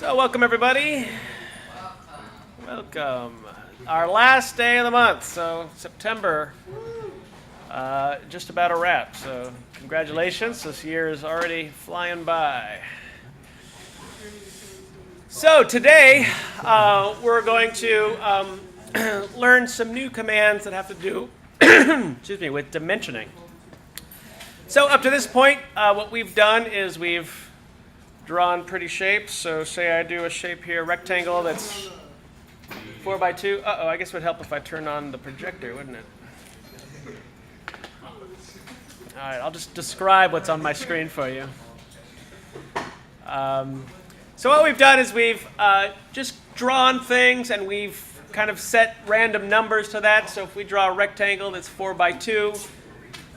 So welcome everybody. Welcome. Our last day of the month, so September, just about a wrap. So congratulations, this year is already flying by. So today we're going to learn some new commands that have to do excuse me, with dimensioning. So up to this point, what we've done is we've drawn pretty shapes. So say I do a shape here, rectangle that's 4 by 2. Uh-oh, I guess it would help if I turn on the projector, wouldn't it? All right, I'll just describe what's on my screen for you. So what we've done is we've just drawn things and we've kind of set random numbers to that. So if we draw a rectangle that's 4 by 2,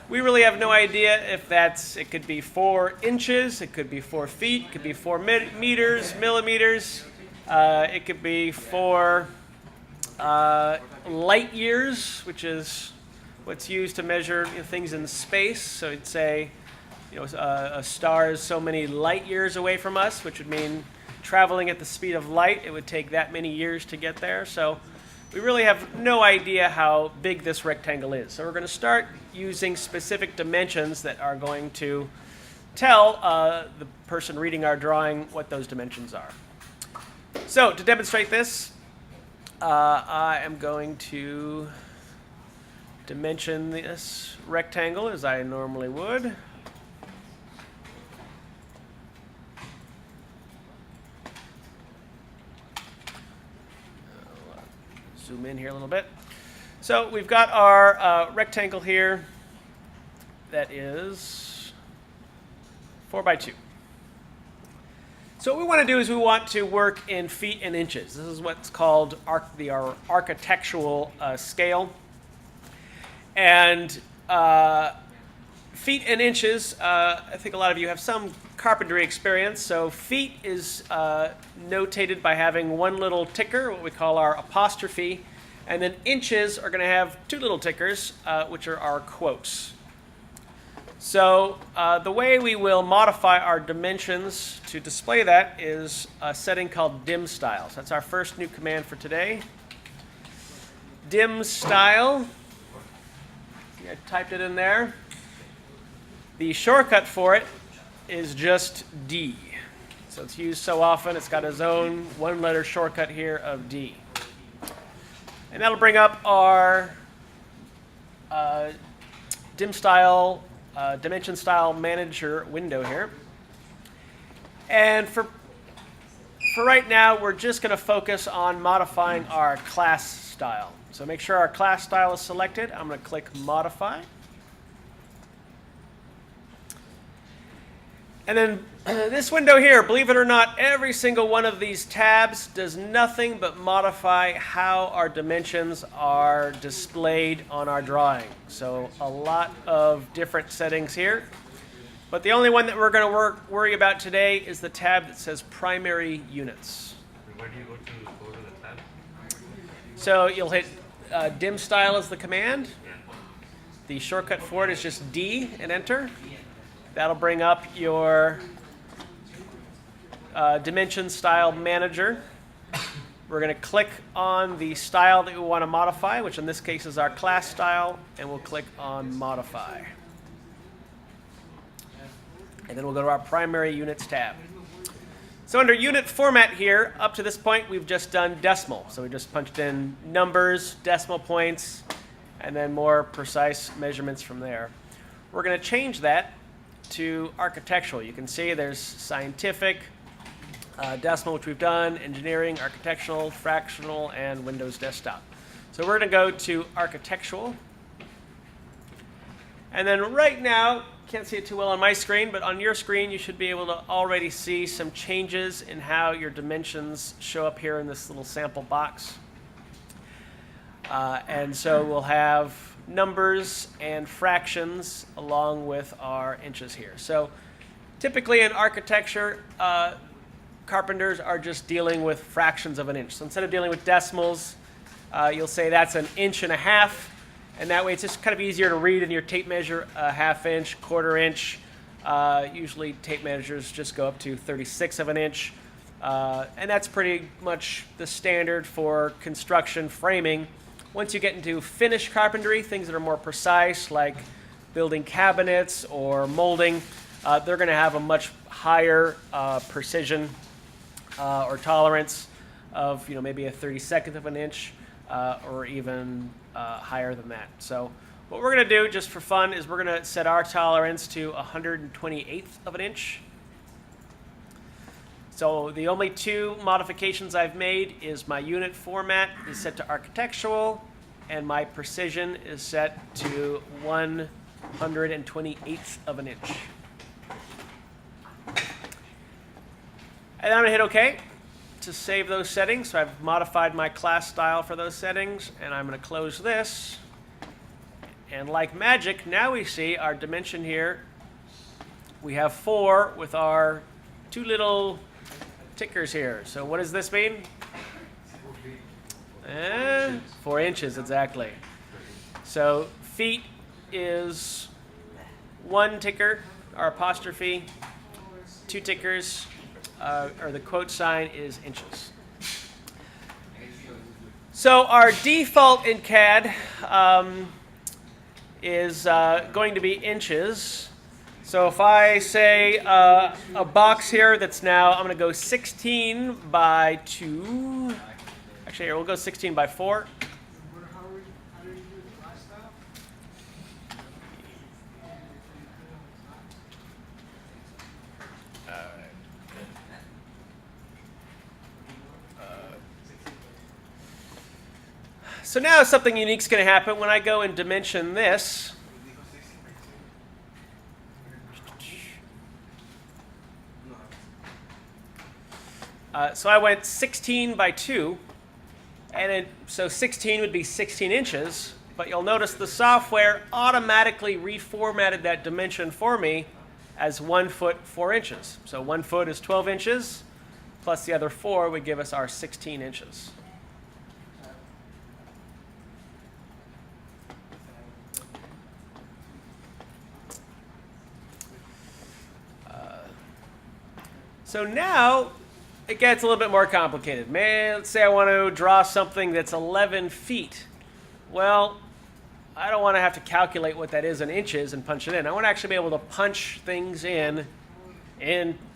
we really have no idea if it could be 4 inches, it could be 4 feet, it could be 4 meters, millimeters, it could be 4 light years, which is what's used to measure things in space. So it'd say, a star is so many light years away from us, which would mean traveling at the speed of light, it would take that many years to get there. So we really have no idea how big this rectangle is. So we're going to start using specific dimensions that are going to tell the person reading our drawing what those dimensions are. So to demonstrate this, I am going to dimension this rectangle as I normally would. Zoom in here a little bit. So we've got our rectangle here that is 4 by 2. So what we want to do is we want to work in feet and inches. This is what's called our architectural scale. And feet and inches, I think a lot of you have some carpentry experience. So feet is notated by having one little ticker, what we call our apostrophe. And then inches are going to have 2 little tickers, which are our quotes. So the way we will modify our dimensions to display that is a setting called DIMSTYLE. So that's our first new command for today. DIMSTYLE. I typed it in there. The shortcut for it is just D. So it's used so often, it's got its own one-letter shortcut here of D. And that'll bring up our DIMSTYLE Dimension Style Manager window here. And for right now, we're just going to focus on modifying our class style. So make sure our class style is selected. I'm going to click Modify. And then this window here, believe it or not, every single one of these tabs does nothing but modify how our dimensions are displayed on our drawing. So a lot of different settings here. But the only one that we're going to worry about today is the tab that says Primary Units. Where do you go to the tab? So you'll hit DIMSTYLE as the command. The shortcut for it is just D and Enter. That'll bring up your Dimension Style Manager. We're going to click on the style that we want to modify, which in this case is our class style, and we'll click on Modify. And then we'll go to our Primary Units tab. So under Unit Format here, up to this point, we've just done decimal. So we just punched in numbers, decimal points, and then more precise measurements from there. We're going to change that to architectural. You can see there's scientific, decimal, which we've done, engineering, architectural, fractional, and Windows Desktop. So we're going to go to architectural. And then right now, can't see it too well on my screen, but on your screen you should be able to already see some changes in how your dimensions show up here in this little sample box. And so we'll have numbers and fractions along with our inches here. So typically in architecture, carpenters are just dealing with fractions of an inch. So instead of dealing with decimals, you'll say that's 1.5 inches, and that way it's just kind of easier to read in your tape measure, 1/2 inch, 1/4 inch. Usually tape measures just go up to 1/36 of an inch. And that's pretty much the standard for construction framing. Once you get into finished carpentry, things that are more precise, like building cabinets or molding, they're going to have a much higher precision or tolerance of maybe a 32nd of an inch or even higher than that. So what we're going to do just for fun is we're going to set our tolerance to 128th of an inch. So the only two modifications I've made is my unit format is set to architectural and my precision is set to 128th of an inch. And then I'm going to hit OK to save those settings. So I've modified my class style for those settings, and I'm going to close this. And like magic, now we see our dimension here. We have 4 with our 2 little tickers here. So what does this mean? 4 inches, exactly. So feet is 1 ticker, or apostrophe, 2 tickers, or the quote sign is inches. So our default in CAD is going to be inches. So if I say a box here that's now, I'm going to go 16 by 2. Actually, here, we'll go 16 by 4. So now something unique is going to happen when I go and dimension this. So I went 16 by 2, and so 16 would be 16 inches, but you'll notice the software automatically reformatted that dimension for me as 1 foot 4 inches. So 1 foot is 12 inches, plus the other 4 would give us our 16 inches. So now it gets a little bit more complicated. Let's say I want to draw something that's 11 feet. Well, I don't want to have to calculate what that is in inches and punch it in. I want to actually be able to punch things in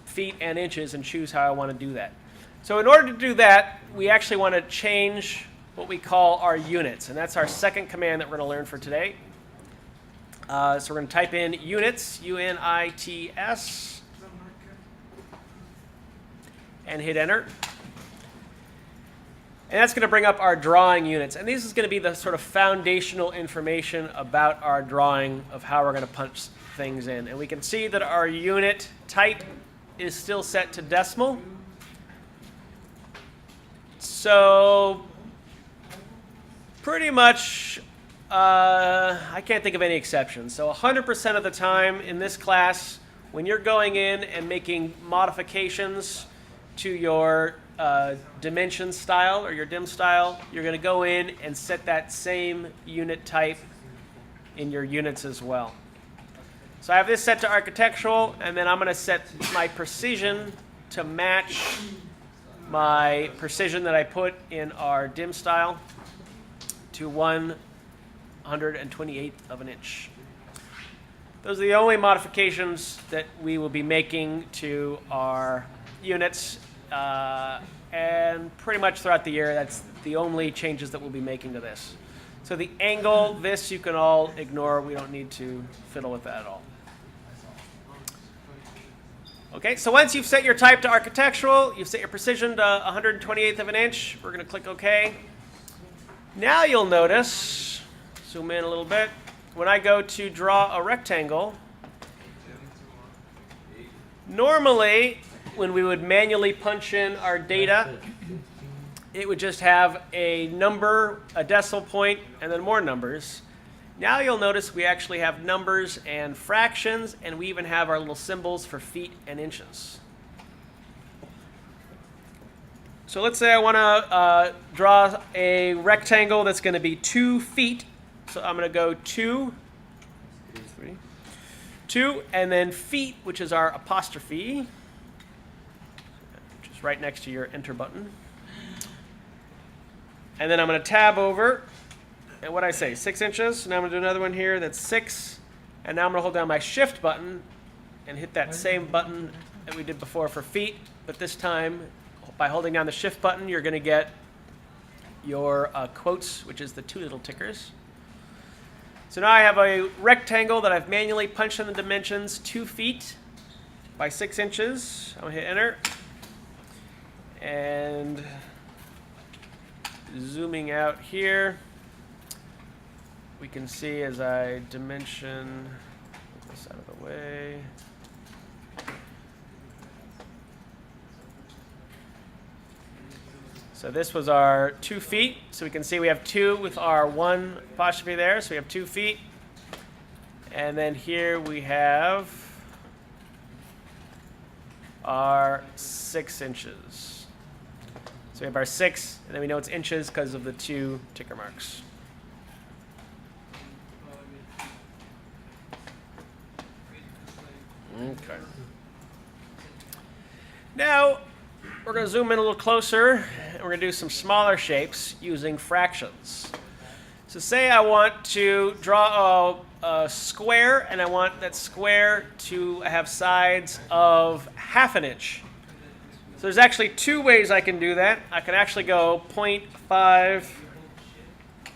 feet and inches and choose how I want to do that. So in order to do that, we actually want to change what we call our units. And that's our second command that we're going to learn for today. So we're going to type in units, U-N-I-T-S. And hit enter. And that's going to bring up our drawing units. And this is going to be the sort of foundational information about our drawing of how we're going to punch things in. And we can see that our unit type is still set to decimal. So pretty much, I can't think of any exceptions. So 100% of the time in this class, when you're going in and making modifications to your dimension style or your dim style, you're going to go in and set that same unit type in your units as well. So I have this set to architectural, and then I'm going to set my precision to match my precision that I put in our dim style to 128th of an inch. Those are the only modifications that we will be making to our units, and pretty much throughout the year, that's the only changes that we'll be making to this. So the angle, this you can all ignore. We don't need to fiddle with that at all. Okay, so once you've set your type to architectural, you've set your precision to 128th of an inch, we're going to click OK. Now you'll notice, zoom in a little bit, when I go to draw a rectangle, normally when we would manually punch in our data, it would just have a number, a decimal point, and then more numbers. Now you'll notice we actually have numbers and fractions, and we even have our little symbols for feet and inches. So let's say I want to draw a rectangle that's going to be 2 feet. So I'm going to go 2, 2, and then feet, which is our apostrophe, which is right next to your enter button. And then I'm going to tab over, and what I say, 6 inches. Now I'm going to do another one here that's 6. And now I'm going to hold down my shift button and hit that same button that we did before for feet. But this time, by holding down the shift button, you're going to get your quotes, which is the 2 little tickers. So now I have a rectangle that I've manually punched in the dimensions 2 feet by 6 inches. I'm going to hit enter. And zooming out here, we can see as I dimension, move this out of the way. So this was our 2 feet. So we can see we have 2 with our 1 apostrophe there. So we have 2 feet. And then here we have our 6 inches. So we have our 6, and then we know it's inches because of the 2 ticker marks. Okay. Now, we're going to zoom in a little closer, and we're going to do some smaller shapes using fractions. So say I want to draw a square, and I want that square to have sides of 1/2 inch. So there's actually 2 ways I can do that. I can actually go 0.5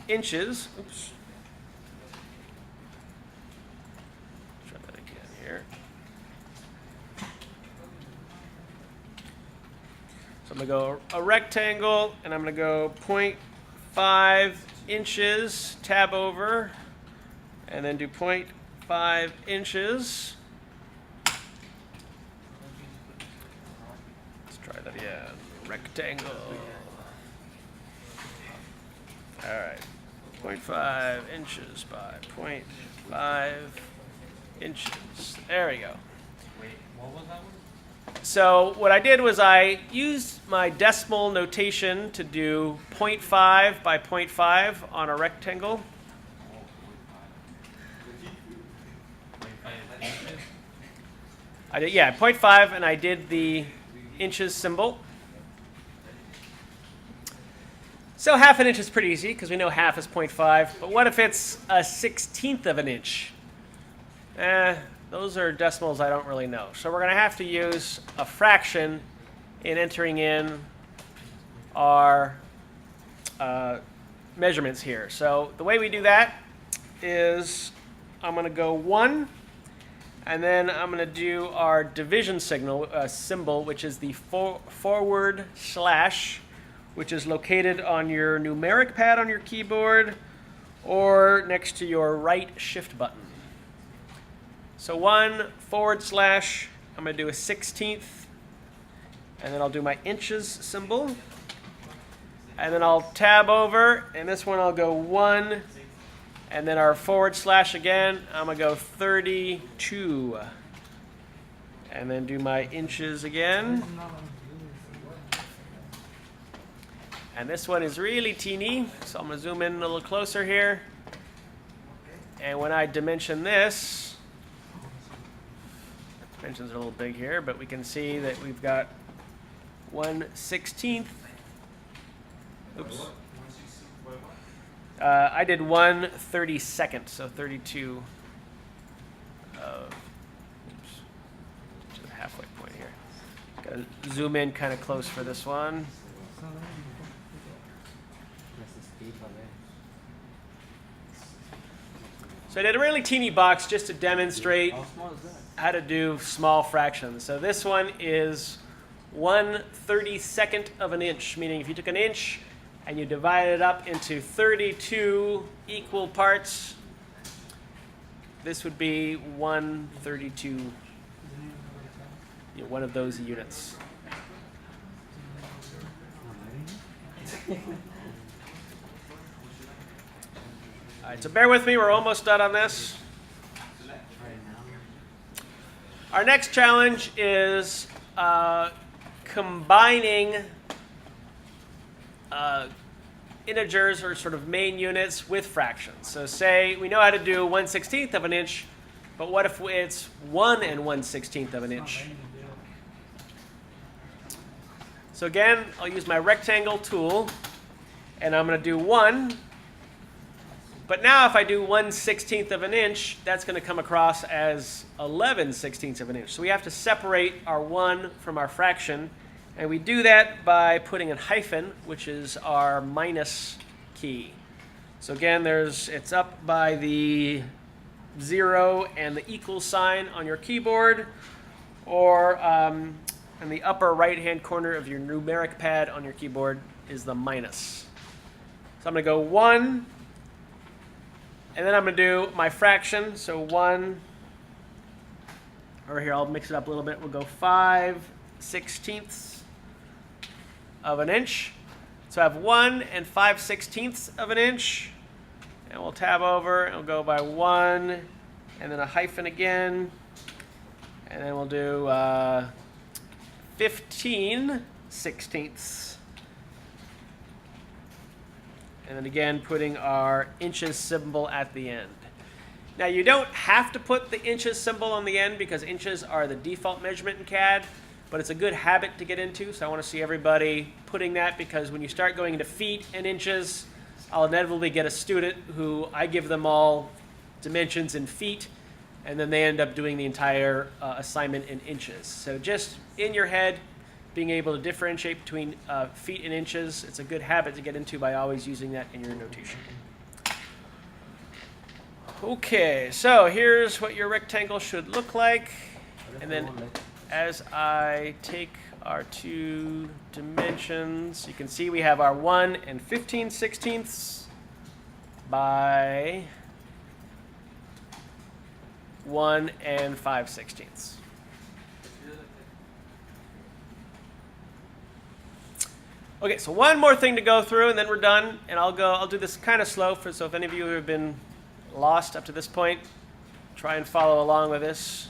inches. Oops. Try that again here. So I'm going to go a rectangle, and I'm going to go 0.5 inches, tab over, and then do 0.5 inches. Let's try that again. Rectangle. All right. 0.5 inches by 0.5 inches. There we go. Wait, what was that one? So what I did was I used my decimal notation to do 0.5 by 0.5 on a rectangle. I did, yeah, 0.5, and I did the inches symbol. So 1/2 inch is pretty easy because we know 1/2 is 0.5. But what if it's a 1/16 of an inch? Those are decimals I don't really know. So we're going to have to use a fraction in entering in our measurements here. So the way we do that is I'm going to go 1, and then I'm going to do our division symbol, which is the forward slash, which is located on your numeric pad on your keyboard or next to your right shift button. So 1 forward slash, I'm going to do a 1/16, and then I'll do my inches symbol. And then I'll tab over, and this one I'll go 1, and then our forward slash again, I'm going to go 32. And then do my inches again. And this one is really teeny, so I'm going to zoom in a little closer here. And when I dimension this, dimensions are a little big here, but we can see that we've got 1/16. Oops. I did 1/32, so 32 of, oops, to the halfway point here. Got to zoom in kind of close for this one. So I did a really teeny box just to demonstrate how to do small fractions. So this one is 1/32 of an inch, meaning if you took an inch and you divide it up into 32 equal parts, this would be 1/32, one of those units. All right, so bear with me, we're almost done on this. Our next challenge is combining integers or sort of main units with fractions. So say we know how to do 1/16 of an inch, but what if it's 1 1/16 of an inch? So again, I'll use my rectangle tool, and I'm going to do 1. But now if I do 1/16 of an inch, that's going to come across as 11/16 of an inch. So we have to separate our 1 from our fraction. And we do that by putting a hyphen, which is our minus key. So again, it's up by the 0 and the equal sign on your keyboard, or in the upper right-hand corner of your numeric pad on your keyboard is the minus. So I'm going to go 1, and then I'm going to do my fraction. So 1, over here, I'll mix it up a little bit. We'll go 5/16 of an inch. So I have 1 and 5/16 of an inch. And we'll tab over, and we'll go by 1, and then a hyphen again. And then we'll do 15/16. And then again, putting our inches symbol at the end. Now, you don't have to put the inches symbol on the end because inches are the default measurement in CAD, but it's a good habit to get into, so I want to see everybody putting that, because when you start going into feet and inches, I'll inevitably get a student who I give them all dimensions in feet, and then they end up doing the entire assignment in inches. So just in your head, being able to differentiate between feet and inches, it's a good habit to get into by always using that in your notation. Okay, so here's what your rectangle should look like. And then as I take our 2 dimensions, you can see we have our 1 and 15/16 by 1 and 5/16. Okay, so one more thing to go through, and then we're done. And I'll do this kind of slow, so if any of you have been lost up to this point, try and follow along with this.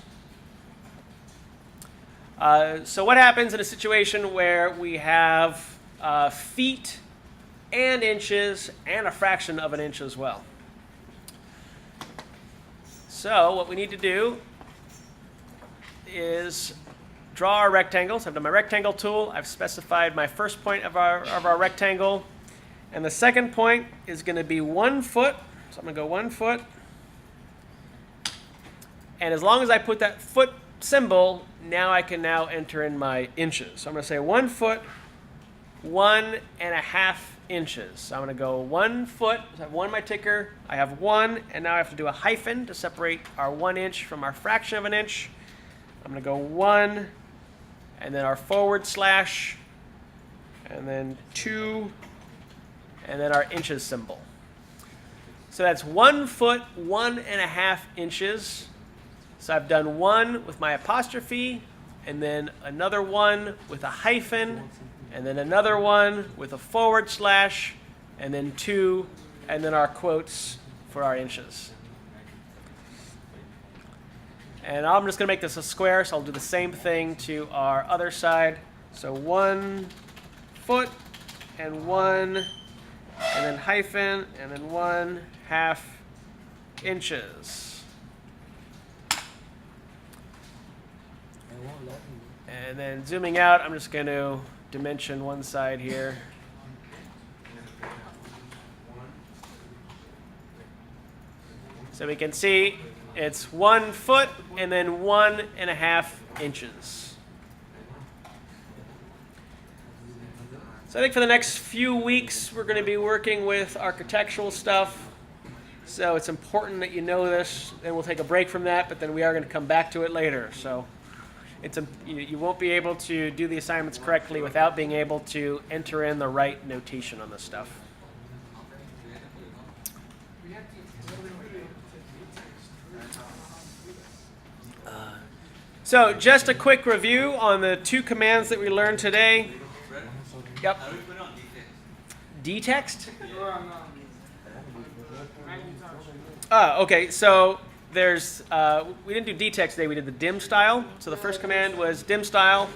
So what happens in a situation where we have feet and inches and a fraction of an inch as well? So what we need to do is draw our rectangles. I've done my rectangle tool. I've specified my first point of our rectangle. And the second point is going to be 1 foot. So I'm going to go 1 foot. And as long as I put that foot symbol, now I can now enter in my inches. So I'm going to say 1 foot, 1.5 inches. So I'm going to go 1 foot. So I have 1 on my ticker. I have 1, and now I have to do a hyphen to separate our 1 inch from our fraction of an inch. I'm going to go 1, and then our forward slash, and then 2, and then our inches symbol. So that's 1 foot, 1.5 inches. So I've done 1 with my apostrophe, and then another 1 with a hyphen, and then another 1 with a forward slash, and then 2, and then our quotes for our inches. And I'm just going to make this a square, so I'll do the same thing to our other side. So 1 foot, and 1, and then hyphen, and then 1/2 inches. And then zooming out, I'm just going to dimension one side here. So we can see it's 1 foot and then 1.5 inches. So I think for the next few weeks, we're going to be working with architectural stuff. So it's important that you know this. Then we'll take a break from that, but then we are going to come back to it later. So you won't be able to do the assignments correctly without being able to enter in the right notation on this stuff. So just a quick review on the 2 commands that we learned today. Yep. How do we put it on D-text? Okay, so there's, we didn't do D-text today, we did the DIMSTYLE. So the first command was DIMSTYLE,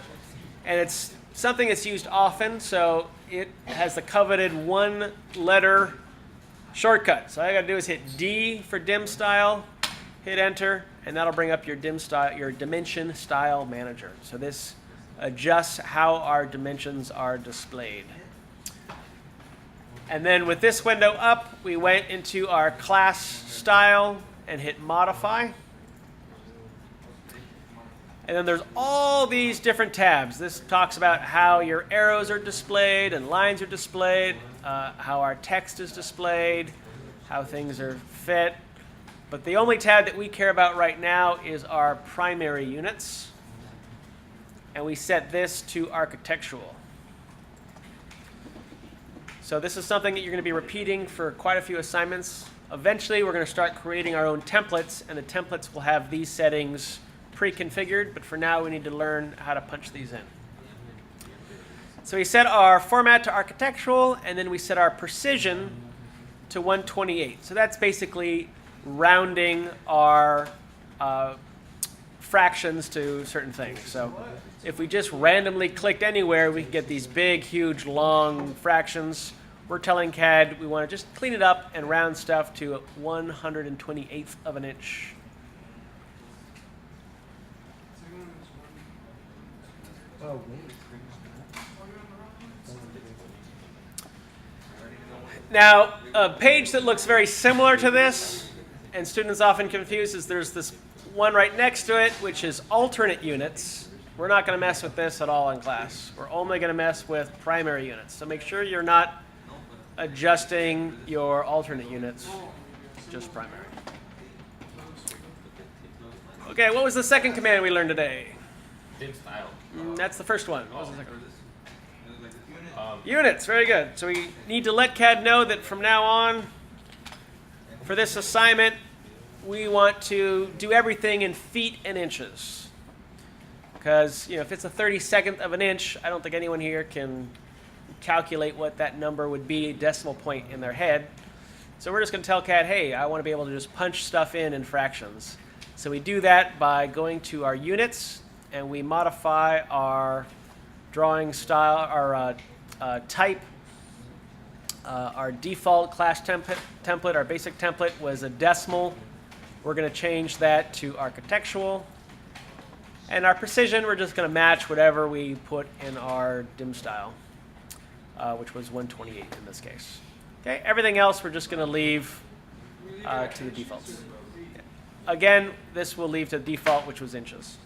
and it's something that's used often, so it has the coveted 1-letter shortcut. So all I gotta do is hit D for DIMSTYLE, hit enter, and that'll bring up your DIMSTYLE, your Dimension Style Manager. So this adjusts how our dimensions are displayed. And then with this window up, we went into our class style and hit modify. And then there's all these different tabs. This talks about how your arrows are displayed and lines are displayed, how our text is displayed, how things are fit. But the only tab that we care about right now is our primary units. And we set this to architectural. So this is something that you're going to be repeating for quite a few assignments. Eventually, we're going to start creating our own templates, and the templates will have these settings pre-configured, but for now, we need to learn how to punch these in. So we set our format to architectural, and then we set our precision to 128. So that's basically rounding our fractions to certain things. So if we just randomly clicked anywhere, we could get these big, huge, long fractions. We're telling CAD we want to just clean it up and round stuff to 1/128th of an inch. Now, a page that looks very similar to this, and students often confuse, is there's this one right next to it, which is alternate units. We're not going to mess with this at all in class. We're only going to mess with primary units. So make sure you're not adjusting your alternate units, just primary. Okay, what was the second command we learned today? DIMSTYLE. That's the first one. What was the second one? Units, very good. So we need to let CAD know that from now on, for this assignment, we want to do everything in feet and inches. Because if it's a 32nd of an inch, I don't think anyone here can calculate what that number would be, decimal point in their head. So we're just going to tell CAD, hey, I want to be able to just punch stuff in fractions. So we do that by going to our units, and we modify our drawing style, our type. Our default class template, our basic template, was a decimal. We're going to change that to architectural. And our precision, we're just going to match whatever we put in our DIMSTYLE, which was 128 in this case. Okay, everything else we're just going to leave to the defaults. Again, this will leave to default, which was inches.